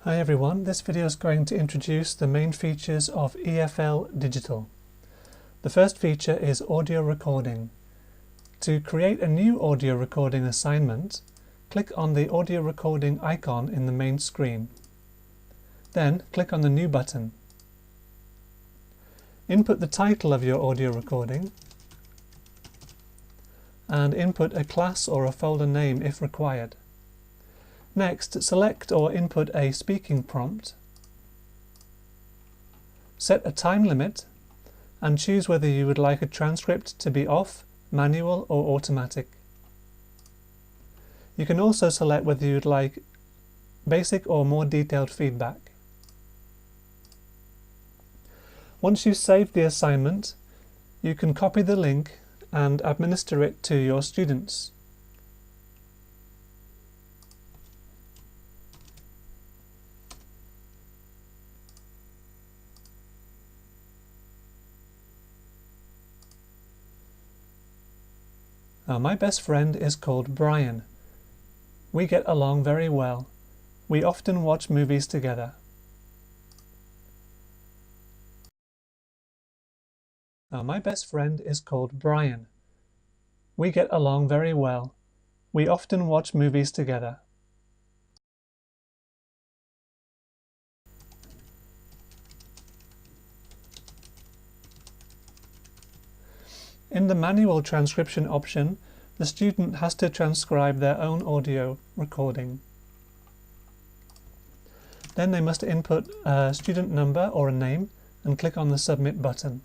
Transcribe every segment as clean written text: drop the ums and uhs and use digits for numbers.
Hi everyone, this video is going to introduce the main features of EFL Digital. The first feature is audio recording. To create a new audio recording assignment, click on the audio recording icon in the main screen. Then click on the New button. Input the title of your audio recording and input a class or a folder name if required. Next, select or input a speaking prompt. Set a time limit and choose whether you would like a transcript to be off, manual or automatic. You can also select whether you would like basic or more detailed feedback. Once you've saved the assignment, you can copy the link and administer it to your students. My best friend is called Brian. We get along very well. We often watch movies together. My best friend is called Brian. We get along very well. We often watch movies together. In the manual transcription option, the student has to transcribe their own audio recording. Then they must input a student number or a name and click on the Submit button.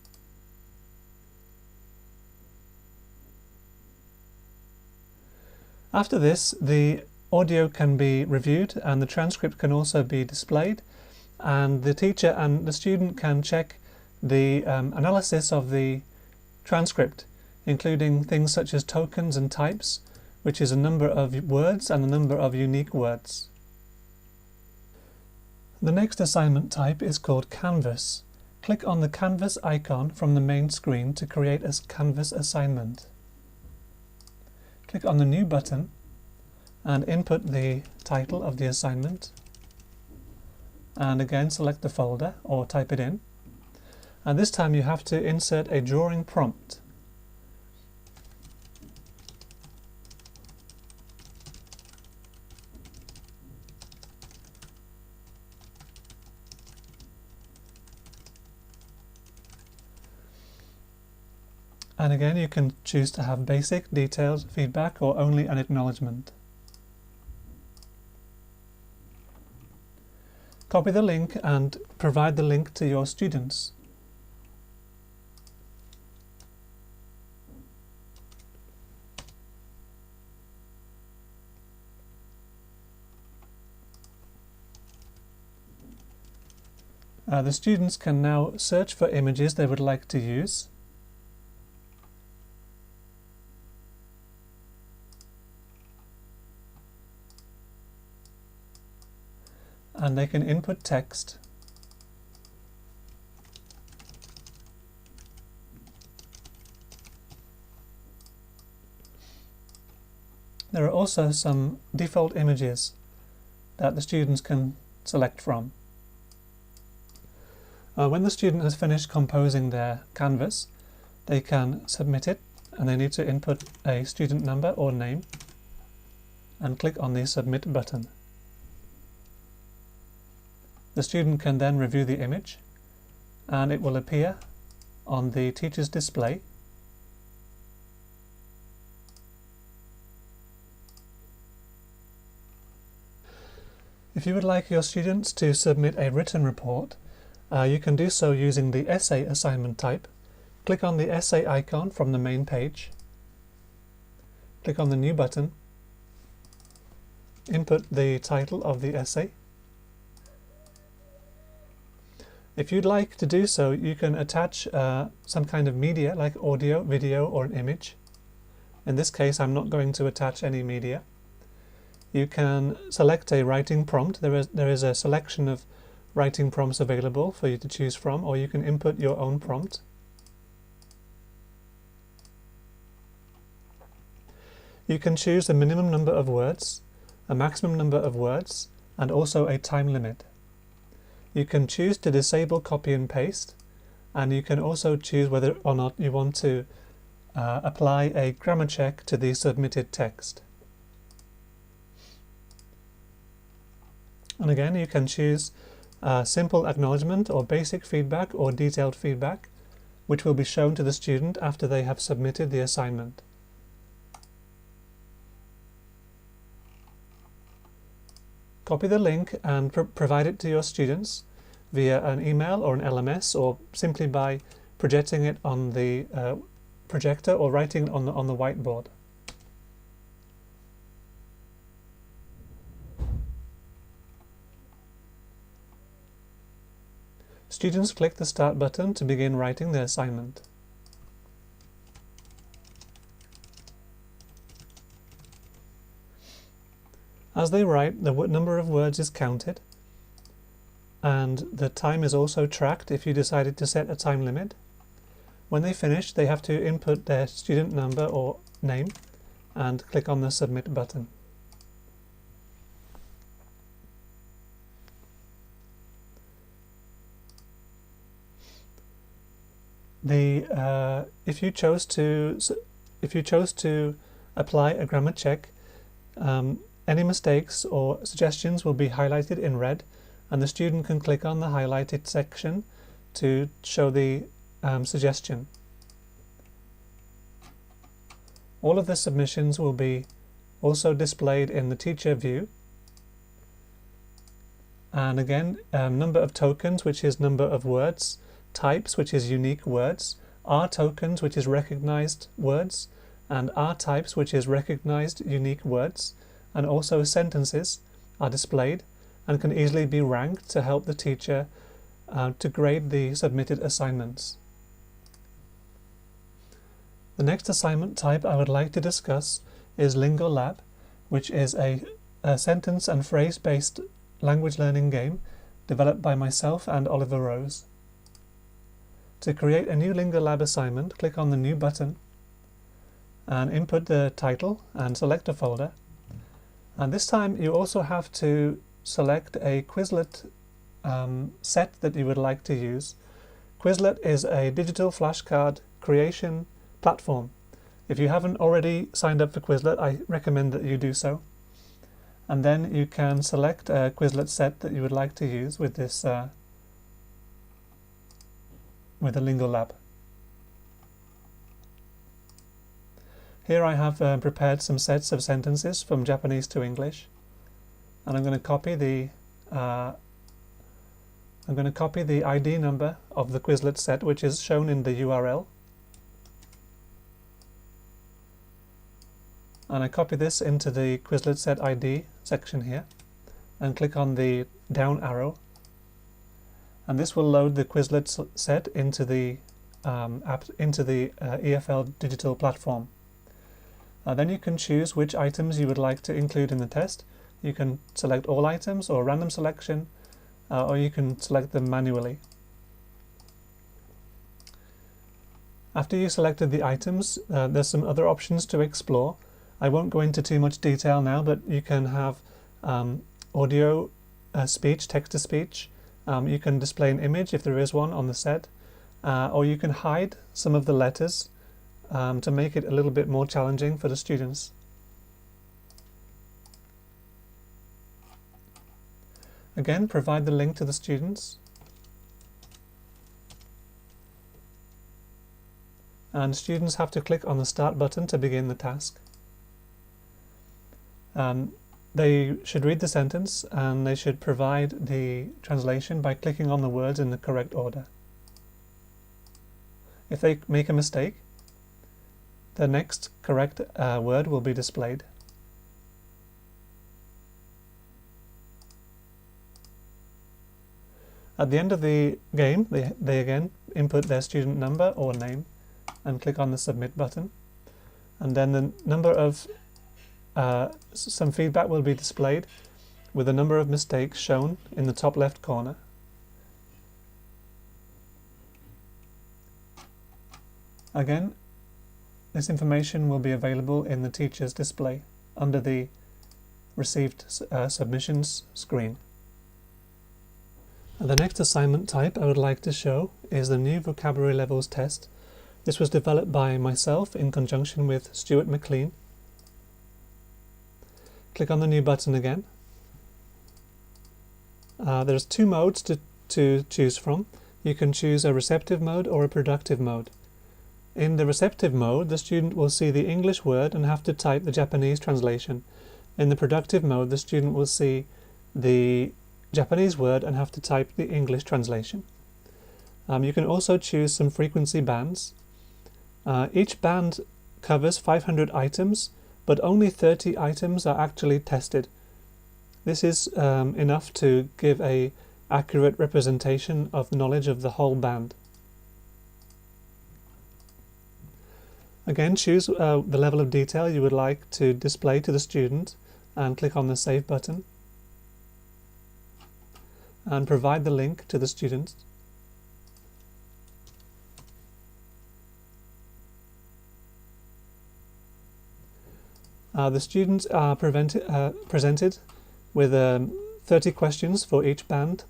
After this, the audio can be reviewed and the transcript can also be displayed, and the teacher and the student can check the analysis of the transcript, including things such as tokens and types, which is a number of words and a number of unique words. The next assignment type is called Canvas. Click on the Canvas icon from the main screen to create a Canvas assignment. Click on the New button and input the title of the assignment, and again select the folder or type it in. And this time you have to insert a drawing prompt. And again you can choose to have basic, detailed feedback or only an acknowledgement. Copy the link and provide the link to your students. The students can now search for images they would like to use. And they can input text. There are also some default images that the students can select from. When the student has finished composing their canvas, they can submit it, and they need to input a student number or name and click on the Submit button. The student can then review the image and it will appear on the teacher's display. If you would like your students to submit a written report, you can do so using the Essay assignment type. Click on the Essay icon from the main page. Click on the New button. Input the title of the essay. If you'd like to do so, you can attach some kind of media like audio, video or an image. In this case, I'm not going to attach any media. You can select a writing prompt. There is a selection of writing prompts available for you to choose from, or you can input your own prompt. You can choose a minimum number of words, a maximum number of words, and also a time limit. You can choose to disable copy and paste, and you can also choose whether or not you want to apply a grammar check to the submitted text. And again, you can choose simple acknowledgement or basic feedback or detailed feedback, which will be shown to the student after they have submitted the assignment. Copy the link and provide it to your students via an email or an LMS, or simply by projecting it on the projector or writing it on the whiteboard. Students click the Start button to begin writing their assignment. As they write, the number of words is counted, and the time is also tracked if you decided to set a time limit. When they finish, they have to input their student number or name and click on the Submit button. If you chose to apply a grammar check, any mistakes or suggestions will be highlighted in red, and the student can click on the highlighted section to show the suggestion. All of the submissions will be also displayed in the teacher view. And again, number of tokens, which is number of words, types, which is unique words, R tokens, which is recognized words, and R types, which is recognized unique words, and also sentences are displayed and can easily be ranked to help the teacher to grade the submitted assignments. The next assignment type I would like to discuss is Lingo Lab, which is a sentence and phrase-based language learning game developed by myself and Oliver Rose. To create a new Lingo Lab assignment, click on the New button and input the title and select a folder. And this time you also have to select a Quizlet set that you would like to use. Quizlet is a digital flashcard creation platform. If you haven't already signed up for Quizlet, I recommend that you do so. And then you can select a Quizlet set that you would like to use with this with the Lingo Lab. Here I have prepared some sets of sentences from Japanese to English, and I'm going to copy the ID number of the Quizlet set, which is shown in the URL, and I copy this into the Quizlet set ID section here, and click on the down arrow, and this will load the Quizlet set into the EFL Digital platform. Then you can choose which items you would like to include in the test. You can select all items or random selection, or you can select them manually. After you selected the items, there's some other options to explore. I won't go into too much detail now, but you can have audio, speech, text-to-speech. You can display an image if there is one on the set, or you can hide some of the letters to make it a little bit more challenging for the students. Again, provide the link to the students. And students have to click on the Start button to begin the task. They should read the sentence, and they should provide the translation by clicking on the words in the correct order. If they make a mistake, the next correct word will be displayed. At the end of the game, they again input their student number or name and click on the Submit button. And then the number of some feedback will be displayed with the number of mistakes shown in the top left corner. Again, this information will be available in the teacher's display under the Received Submissions screen. The next assignment type I would like to show is the new vocabulary levels test. This was developed by myself in conjunction with Stuart McLean. Click on the new button again. There's two modes to choose from. You can choose a receptive mode or a productive mode. In the receptive mode, the student will see the English word and have to type the Japanese translation. In the productive mode, the student will see the Japanese word and have to type the English translation. You can also choose some frequency bands. Each band covers 500 items, but only 30 items are actually tested. This is enough to give an accurate representation of knowledge of the whole band. Again, choose the level of detail you would like to display to the student and click on the Save button. And provide the link to the student. The students are presented with 30 questions for each band,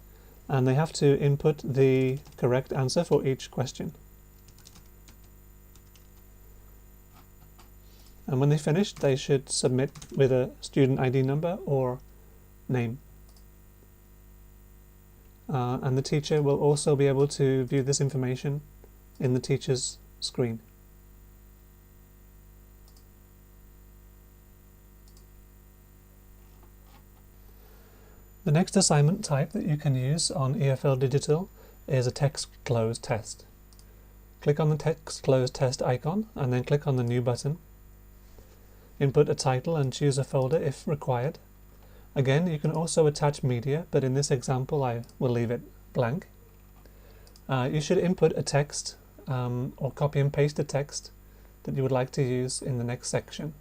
and they have to input the correct answer for each question. And when they finish, they should submit with a student ID number or name. And the teacher will also be able to view this information in the teacher's screen. The next assignment type that you can use on EFL Digital is a text close test. Click on the text close test icon and then click on the new button. Input a title and choose a folder if required. Again, you can also attach media, but in this example I will leave it blank. You should input a text or copy and paste a text that you would like to use in the next section.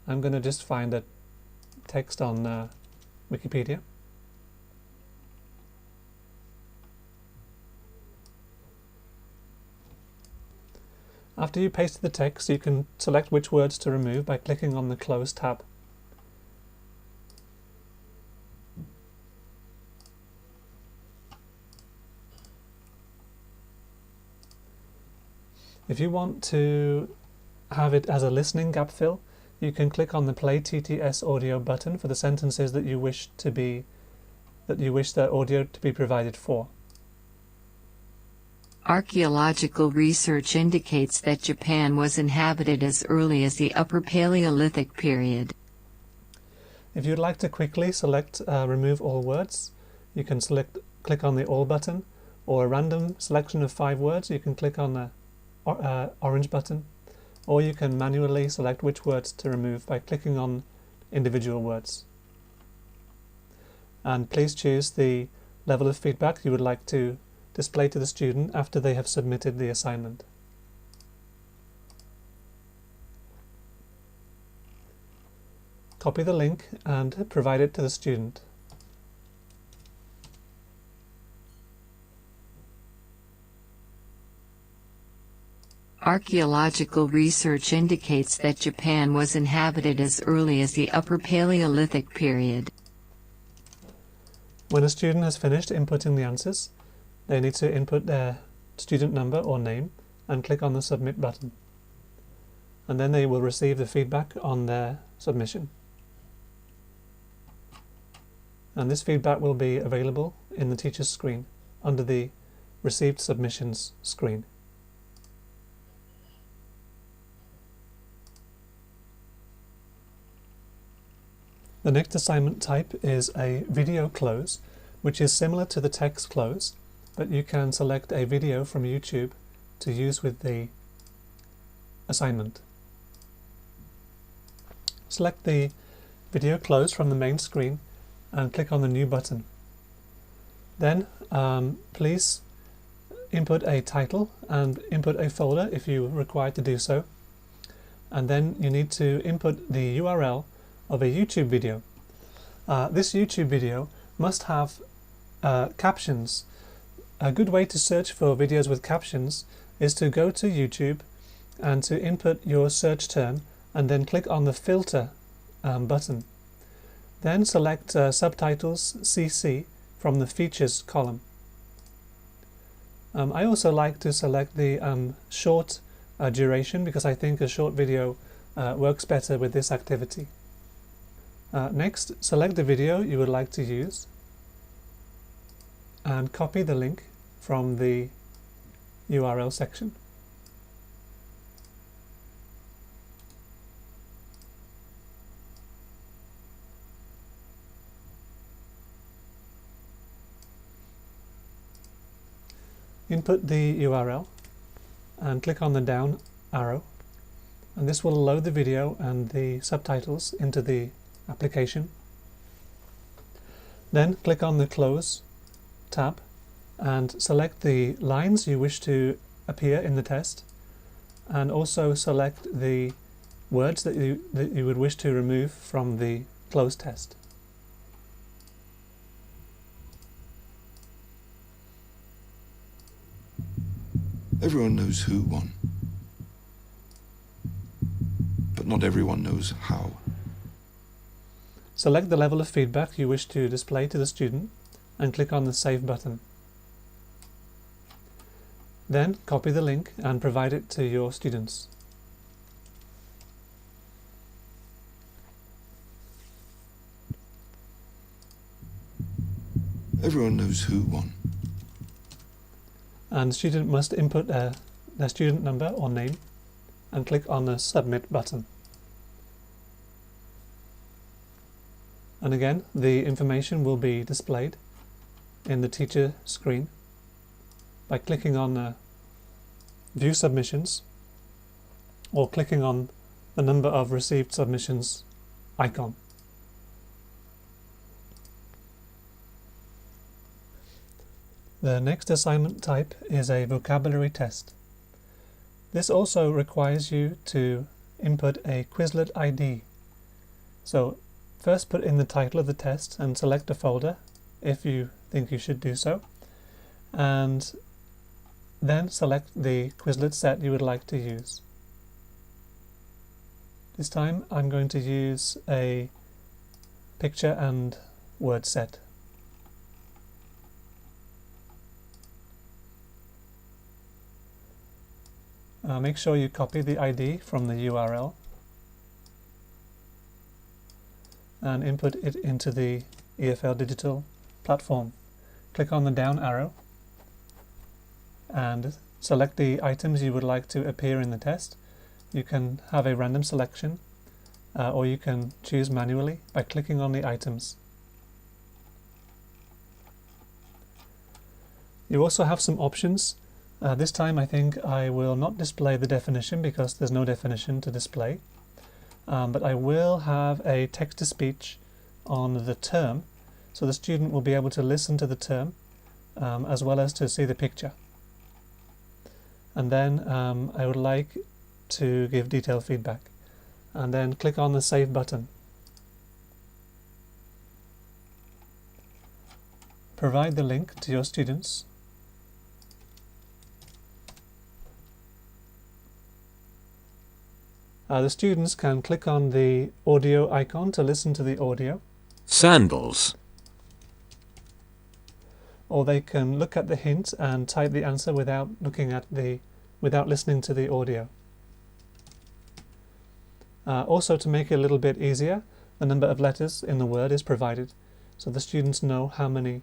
I'm going to just find a text on Wikipedia. After you paste the text, you can select which words to remove by clicking on the Close tab. If you want to have it as a listening gap fill, you can click on the Play TTS Audio button for the sentences that you wish the audio to be provided for. Archaeological research indicates that Japan was inhabited as early as the Upper Paleolithic period. If you'd like to quickly select Remove All Words, you can click on the All button, or a random selection of 5 words, you can click on the orange button, or you can manually select which words to remove by clicking on individual words. And please choose the level of feedback you would like to display to the student after they have submitted the assignment. Copy the link and provide it to the student. Archaeological research indicates that Japan was inhabited as early as the Upper Paleolithic period. When a student has finished inputting the answers, they need to input their student number or name and click on the Submit button. And then they will receive the feedback on their submission. And this feedback will be available in the teacher's screen under the Received Submissions screen. The next assignment type is a video close, which is similar to the text close, but you can select a video from YouTube to use with the assignment. Select the video close from the main screen and click on the new button. Then please input a title and input a folder if you are required to do so. And then you need to input the URL of a YouTube video. This YouTube video must have captions. A good way to search for videos with captions is to go to YouTube and to input your search term and then click on the Filter button. Then select Subtitles CC from the Features column. I also like to select the short duration because I think a short video works better with this activity. Next, select the video you would like to use and copy the link from the URL section. Input the URL and click on the down arrow, and this will load the video and the subtitles into the application. Then click on the Close tab and select the lines you wish to appear in the test, and also select the words that you would wish to remove from the close test. Everyone knows who won, but not everyone knows how. Select the level of feedback you wish to display to the student and click on the Save button. Then copy the link and provide it to your students. Everyone knows who won. And the student must input their student number or name and click on the Submit button. And again, the information will be displayed in the teacher screen by clicking on View Submissions or clicking on the number of received submissions icon. The next assignment type is a vocabulary test. This also requires you to input a Quizlet ID. So first put in the title of the test and select a folder if you think you should do so, and then select the Quizlet set you would like to use. This time I'm going to use a picture and word set. Make sure you copy the ID from the URL and input it into the EFL Digital platform. Click on the down arrow and select the items you would like to appear in the test. You can have a random selection or you can choose manually by clicking on the items. You also have some options. This time I think I will not display the definition because there's no definition to display, but I will have a text-to-speech on the term, so the student will be able to listen to the term as well as to see the picture. And then I would like to give detailed feedback, and then click on the Save button. Provide the link to your students. The students can click on the audio icon to listen to the audio. Sandals. Or they can look at the hint and type the answer without listening to the audio. Also, to make it a little bit easier, the number of letters in the word is provided, so the students know how many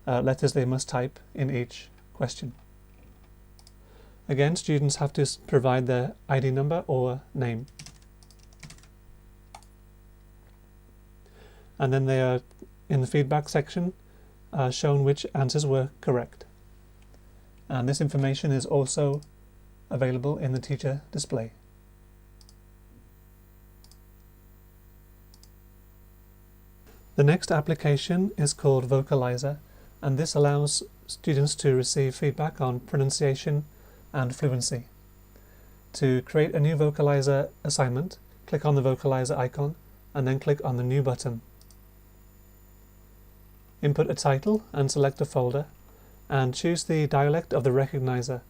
letters they must type in each question. Again, students have to provide their ID number or name. And then they are, in the feedback section, shown which answers were correct. And this information is also available in the teacher display. The next application is called Vocalizer, and this allows students to receive feedback on pronunciation and fluency. To create a new Vocalizer assignment, click on the Vocalizer icon and then click on the New button. Input a title and select a folder and choose the dialect of the recognizer.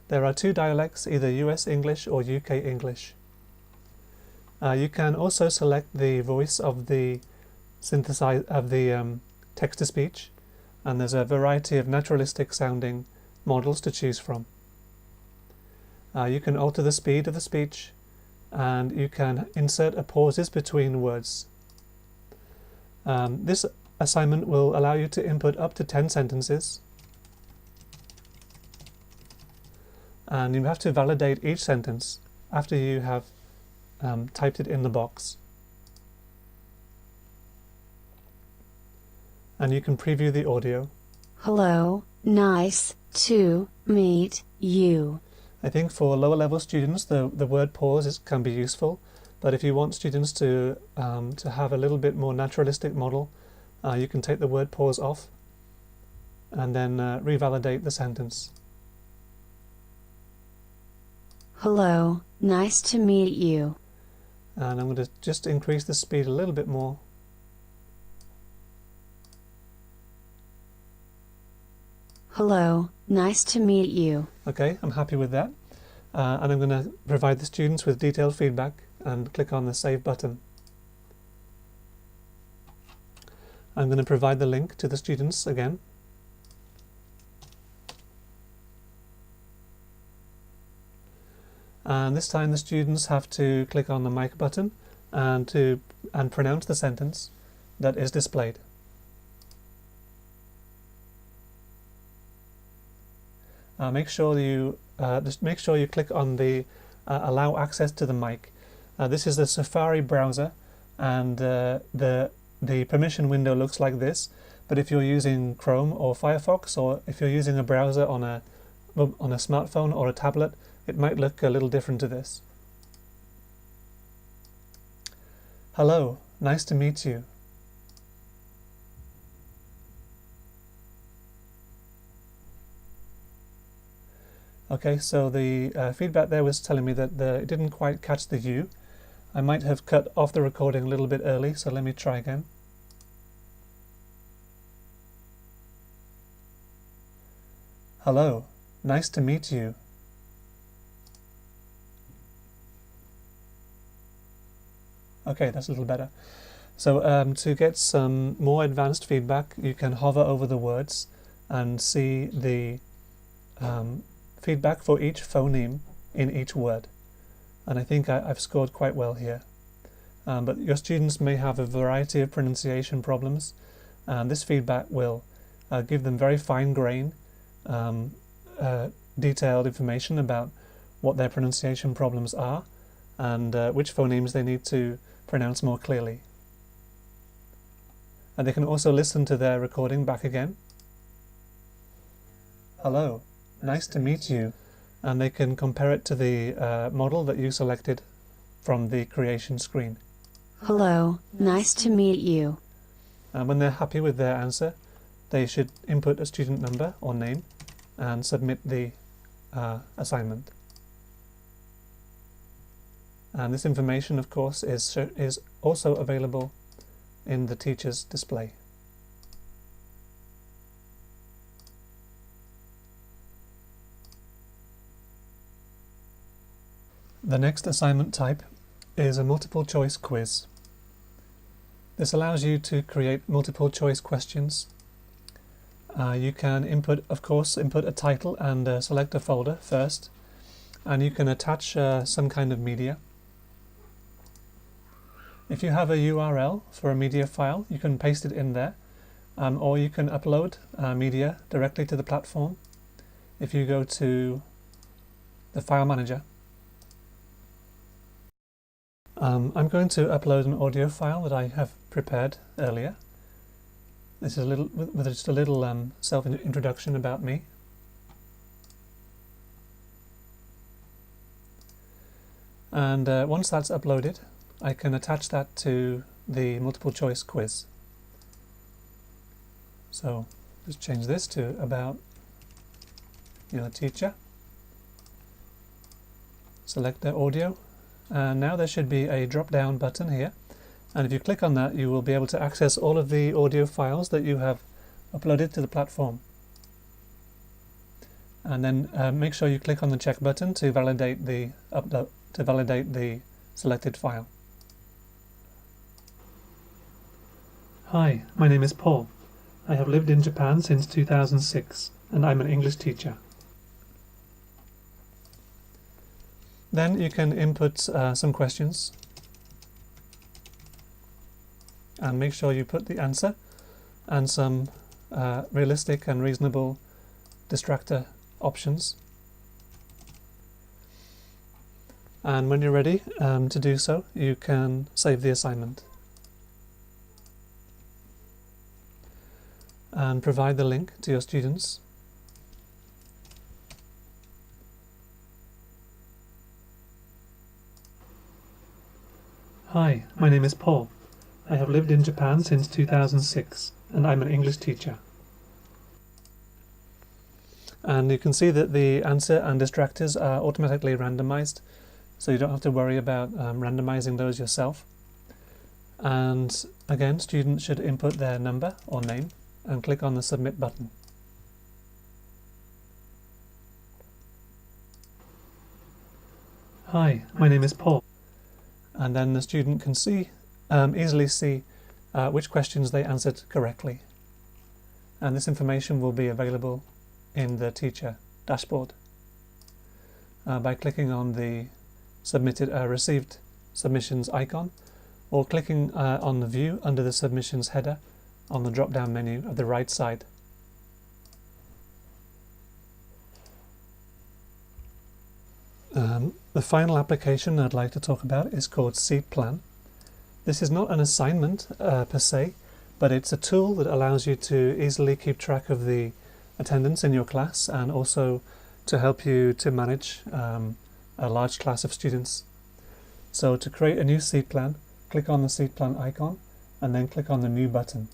There are two dialects, either US English or UK English. You can also select the voice of the text-to-speech and there's a variety of naturalistic sounding models to choose from. You can alter the speed of the speech, and you can insert pauses between words. This assignment will allow you to input up to 10 sentences, and you have to validate each sentence after you have typed it in the box. And you can preview the audio. Hello, nice to meet you. I think for lower level students the word pause can be useful, but if you want students to have a little bit more naturalistic model, you can take the word pause off and then revalidate the sentence. Hello, nice to meet you. And I'm going to just increase the speed a little bit more. Hello, nice to meet you. Okay, I'm happy with that. And I'm going to provide the students with detailed feedback and click on the Save button. I'm going to provide the link to the students again. And this time the students have to click on the mic button and pronounce the sentence that is displayed. Make sure you click on the allow access to the mic. This is the Safari browser, and the permission window looks like this. But if you're using Chrome or Firefox, or if you're using a browser on a smartphone or a tablet, it might look a little different to this. Hello, nice to meet you. Okay, so the feedback there was telling me that it didn't quite catch the U. I might have cut off the recording a little bit early, so let me try again. Hello, nice to meet you. Okay, that's a little better. So to get some more advanced feedback, you can hover over the words and see the feedback for each phoneme in each word. And I think I've scored quite well here. But your students may have a variety of pronunciation problems, and this feedback will give them very fine-grained, detailed information about what their pronunciation problems are and which phonemes they need to pronounce more clearly. And they can also listen to their recording back again. Hello, nice to meet you. And they can compare it to the model that you selected from the creation screen. Hello, nice to meet you. And when they're happy with their answer, they should input a student number or name and submit the assignment. And this information, of course, is also available in the teacher's display. The next assignment type is a multiple choice quiz. This allows you to create multiple choice questions. You can input a title and select a folder first, and you can attach some kind of media. If you have a URL for a media file, you can paste it in there, or you can upload media directly to the platform. If you go to the file manager, I'm going to upload an audio file that I have prepared earlier. This is just a little self-introduction about me. And once that's uploaded, I can attach that to the multiple choice quiz. So just change this to about your teacher. Select the audio. And now there should be a drop-down button here, and if you click on that, you will be able to access all of the audio files that you have uploaded to the platform. And then make sure you click on the check button to validate the selected file. Hi, my name is Paul. I have lived in Japan since 2006 and I'm an English teacher. Then you can input some questions and make sure you put the answer and some realistic and reasonable distractor options. And when you're ready to do so, you can save the assignment and provide the link to your students. Hi, my name is Paul. I have lived in Japan since 2006 and I'm an English teacher. And you can see that the answer and distractors are automatically randomized, so you don't have to worry about randomizing those yourself. And again, students should input their number or name and click on the Submit button. Hi, my name is Paul. And then the student can easily see which questions they answered correctly. And this information will be available in the teacher dashboard by clicking on the received submissions icon, or clicking on the view under the submissions header on the drop-down menu of the right side. The final application I'd like to talk about is called Seat Plan. This is not an assignment per se, but it's a tool that allows you to easily keep track of the attendance in your class and also to help you to manage a large class of students. So to create a new seat plan, click on the seat plan icon and then click on the new button.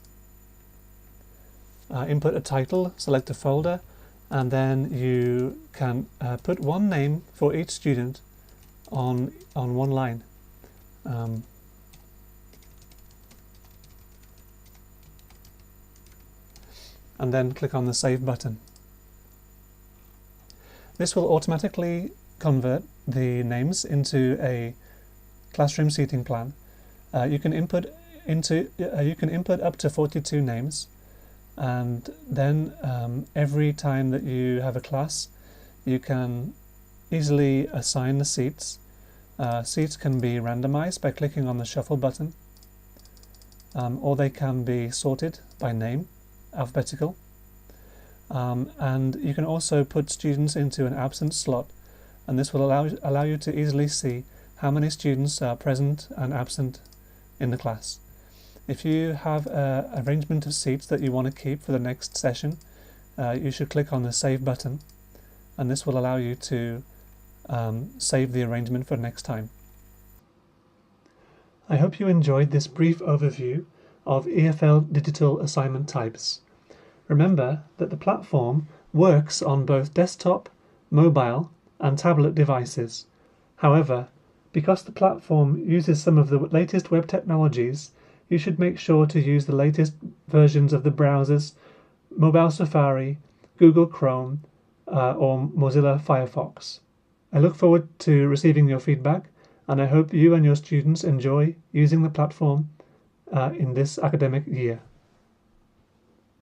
Input a title, select a folder, and then you can put one name for each student on one line. And then click on the Save button. This will automatically convert the names into a classroom seating plan. You can input up to 42 names, and then every time that you have a class, you can easily assign the seats. Seats can be randomized by clicking on the Shuffle button, or they can be sorted by name, alphabetical, and you can also put students into an absent slot, and this will allow you to easily see how many students are present and absent in the class. If you have an arrangement of seats that you want to keep for the next session, you should click on the Save button, and this will allow you to save the arrangement for next time. I hope you enjoyed this brief overview of EFL Digital assignment types. Remember that the platform works on both desktop, mobile, and tablet devices. However, because the platform uses some of the latest web technologies, you should make sure to use the latest versions of the browsers, Mobile Safari, Google Chrome, or Mozilla Firefox. I look forward to receiving your feedback, and I hope you and your students enjoy using the platform in this academic year.